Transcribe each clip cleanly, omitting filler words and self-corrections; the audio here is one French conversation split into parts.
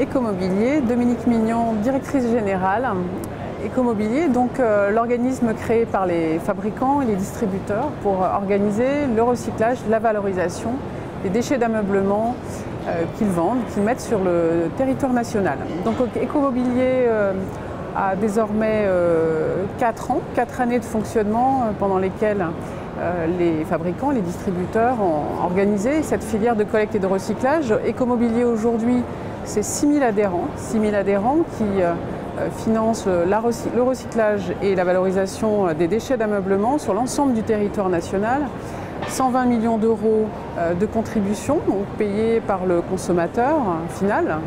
Ecomobilier, Dominique Mignon, directrice générale. Ecomobilier, donc l'organisme créé par les fabricants et les distributeurs pour organiser le recyclage, la valorisation des déchets d'ameublement qu'ils vendent, qu'ils mettent sur le territoire national. Donc Ecomobilier a désormais 4 ans, 4 années de fonctionnement pendant lesquelles les fabricants, les distributeurs ont organisé cette filière de collecte et de recyclage. Ecomobilier aujourd'hui, c'est 6 000 adhérents qui financent le recyclage et la valorisation des déchets d'ameublement sur l'ensemble du territoire national. 120 millions d'euros de contributions payées par le consommateur final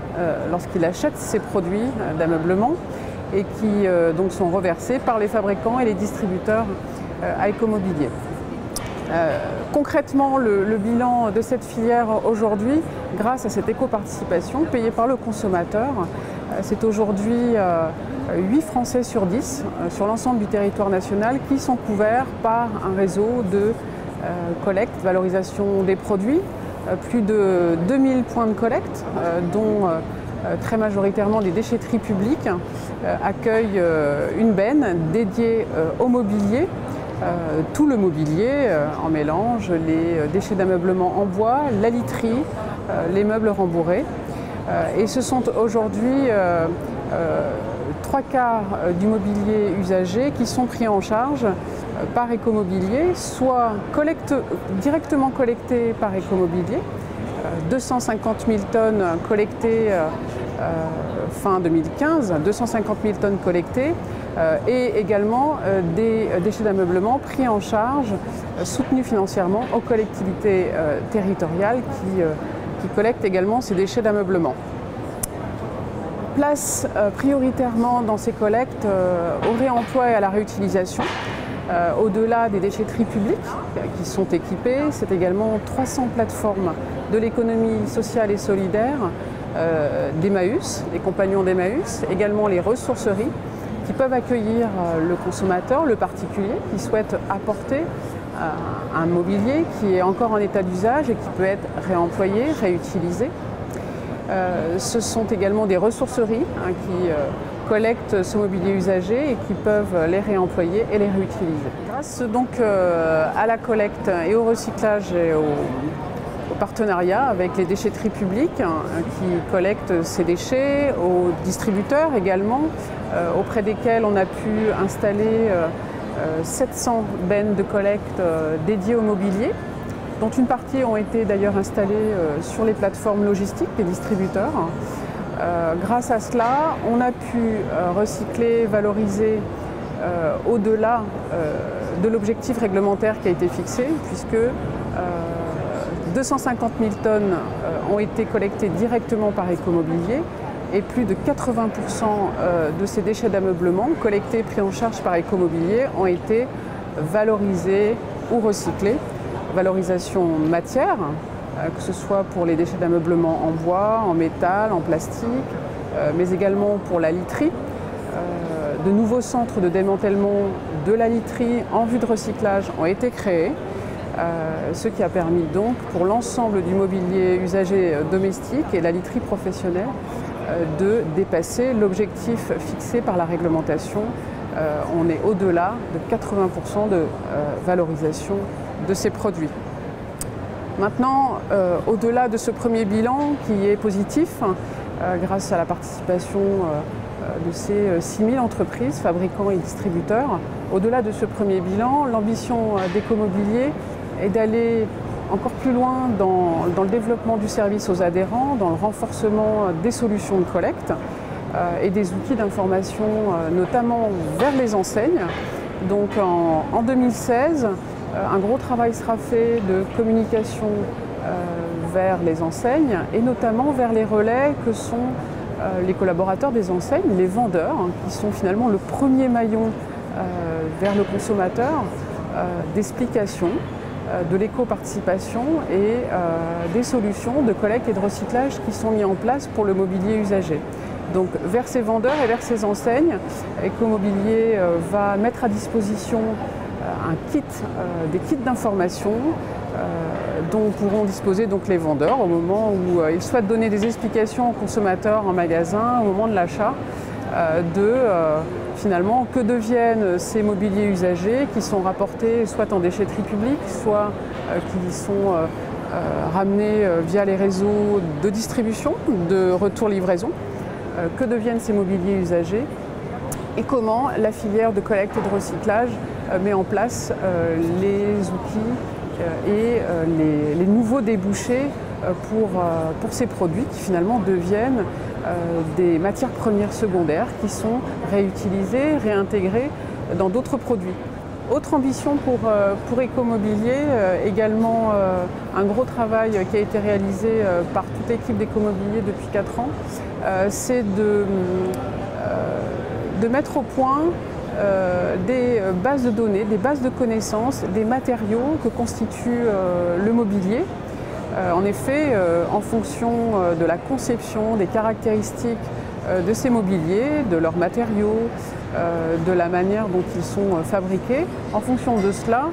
lorsqu'il achète ses produits d'ameublement et qui donc sont reversés par les fabricants et les distributeurs à Ecomobilier. Concrètement, le bilan de cette filière aujourd'hui, grâce à cette éco-participation payée par le consommateur, c'est aujourd'hui 8 Français sur 10 sur l'ensemble du territoire national qui sont couverts par un réseau de collecte, valorisation des produits, plus de 2000 points de collecte, dont très majoritairement des déchetteries publiques accueillent une benne dédiée au mobilier. Tout le mobilier en mélange, les déchets d'ameublement en bois, la literie, les meubles rembourrés. Et ce sont aujourd'hui 3/4 du mobilier usagé qui sont pris en charge par Ecomobilier, soit directement collectés par Ecomobilier, 250 000 tonnes collectées fin 2015, 250 000 tonnes collectées, et également des déchets d'ameublement pris en charge, soutenus financièrement aux collectivités territoriales qui collectent également ces déchets d'ameublement. Place prioritairement dans ces collectes au réemploi et à la réutilisation. Au-delà des déchetteries publiques qui sont équipées, c'est également 300 plateformes de l'économie sociale et solidaire, d'Emmaüs, les compagnons d'Emmaüs, également les ressourceries qui peuvent accueillir le consommateur, le particulier qui souhaite apporter un mobilier qui est encore en état d'usage et qui peut être réemployé, réutilisé. Ce sont également des ressourceries qui collectent ce mobilier usagé et qui peuvent les réemployer et les réutiliser. Grâce donc à la collecte et au recyclage et au partenariat avec les déchetteries publiques qui collectent ces déchets, aux distributeurs également, auprès desquels on a pu installer 700 bennes de collecte dédiées au mobilier, dont une partie ont été d'ailleurs installées sur les plateformes logistiques des distributeurs. Grâce à cela, on a pu recycler, valoriser au-delà de l'objectif réglementaire qui a été fixé, puisque 250 000 tonnes ont été collectées directement par Ecomobilier et plus de 80% de ces déchets d'ameublement collectés et pris en charge par Ecomobilier ont été valorisés ou recyclés. Valorisation matière, que ce soit pour les déchets d'ameublement en bois, en métal, en plastique, mais également pour la literie. De nouveaux centres de démantèlement de la literie en vue de recyclage ont été créés, ce qui a permis donc pour l'ensemble du mobilier usagé domestique et la literie professionnelle de dépasser l'objectif fixé par la réglementation. On est au-delà de 80% de valorisation de ces produits. Maintenant, au-delà de ce premier bilan qui est positif, grâce à la participation de ces 6 000 entreprises, fabricants et distributeurs, au-delà de ce premier bilan, l'ambition d'Ecomobilier est d'aller encore plus loin dans le développement du service aux adhérents, dans le renforcement des solutions de collecte et des outils d'information, notamment vers les enseignes. Donc en 2016, un gros travail sera fait de communication vers les enseignes et notamment vers les relais que sont les collaborateurs des enseignes, les vendeurs, qui sont finalement le premier maillon vers le consommateur d'explication, de l'éco-participation et des solutions de collecte et de recyclage qui sont mis en place pour le mobilier usagé. Donc vers ces vendeurs et vers ces enseignes, Ecomobilier va mettre à disposition des kits d'information dont pourront disposer donc les vendeurs au moment où ils souhaitent donner des explications aux consommateurs en magasin au moment de l'achat finalement que deviennent ces mobiliers usagés qui sont rapportés soit en déchetterie publique, soit qui sont ramenés via les réseaux de distribution, de retour-livraison. Que deviennent ces mobiliers usagés et comment la filière de collecte et de recyclage met en place les outils et les nouveaux débouchés pour ces produits qui finalement deviennent des matières premières secondaires qui sont réutilisées, réintégrées dans d'autres produits. Autre ambition pour Ecomobilier, également un gros travail qui a été réalisé par toute l'équipe d'Ecomobilier depuis 4 ans, c'est de mettre au point des bases de données, des bases de connaissances, des matériaux que constitue le mobilier. En effet, en fonction de la conception, des caractéristiques de ces mobiliers, de leurs matériaux, de la manière dont ils sont fabriqués, en fonction de cela,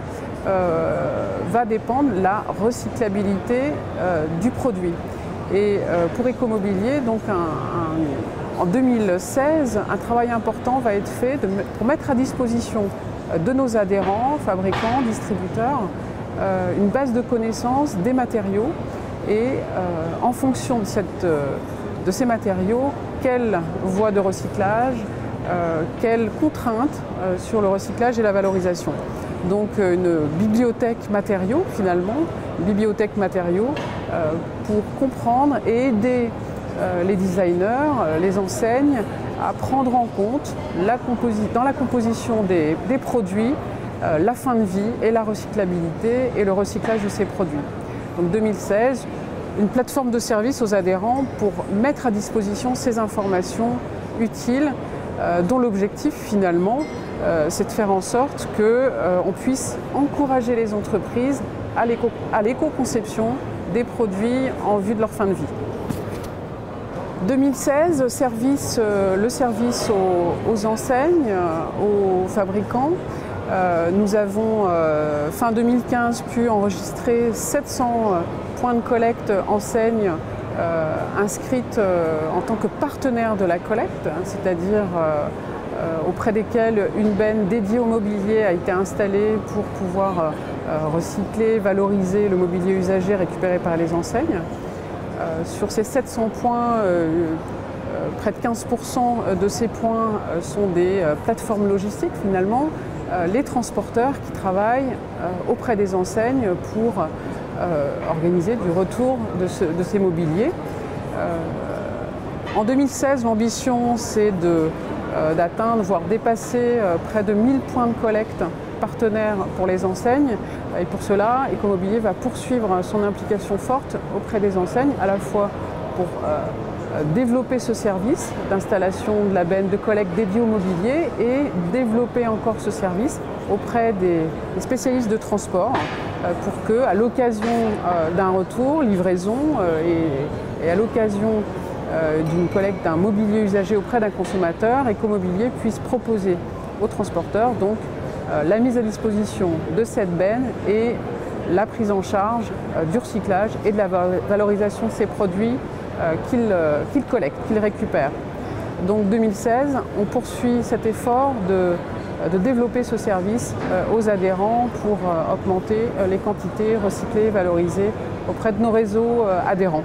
va dépendre la recyclabilité du produit. Et pour Ecomobilier, donc en 2016, un travail important va être fait pour mettre à disposition de nos adhérents, fabricants, distributeurs, une base de connaissances des matériaux et en fonction de ces matériaux, quelle voie de recyclage, quelles contraintes sur le recyclage et la valorisation. Donc une bibliothèque matériaux finalement, une bibliothèque matériaux pour comprendre et aider les designers, les enseignes à prendre en compte dans la composition des produits la fin de vie et la recyclabilité et le recyclage de ces produits. Donc 2016, une plateforme de service aux adhérents pour mettre à disposition ces informations utiles dont l'objectif finalement c'est de faire en sorte qu'on puisse encourager les entreprises à l'éco-conception des produits en vue de leur fin de vie. 2016, le service aux enseignes, aux fabricants. Nous avons, fin 2015, pu enregistrer 700 points de collecte enseignes inscrites en tant que partenaires de la collecte, c'est-à-dire auprès desquelles une benne dédiée au mobilier a été installée pour pouvoir recycler, valoriser le mobilier usagé récupéré par les enseignes. Sur ces 700 points, près de 15% de ces points sont des plateformes logistiques finalement, les transporteurs qui travaillent auprès des enseignes pour organiser du retour de ces mobiliers. En 2016, l'ambition c'est d'atteindre, voire dépasser près de 1000 points de collecte partenaires pour les enseignes. Et pour cela, Ecomobilier va poursuivre son implication forte auprès des enseignes, à la fois pour développer ce service d'installation de la benne de collecte dédiée au mobilier et développer encore ce service auprès des spécialistes de transport pour que, à l'occasion d'un retour, livraison et à l'occasion d'une collecte d'un mobilier usagé auprès d'un consommateur, Ecomobilier puisse proposer aux transporteurs donc la mise à disposition de cette benne et la prise en charge du recyclage et de la valorisation de ces produits qu'ils collectent, qu'ils récupèrent. Donc 2016, on poursuit cet effort de développer ce service aux adhérents pour augmenter les quantités recyclées et valorisées auprès de nos réseaux adhérents.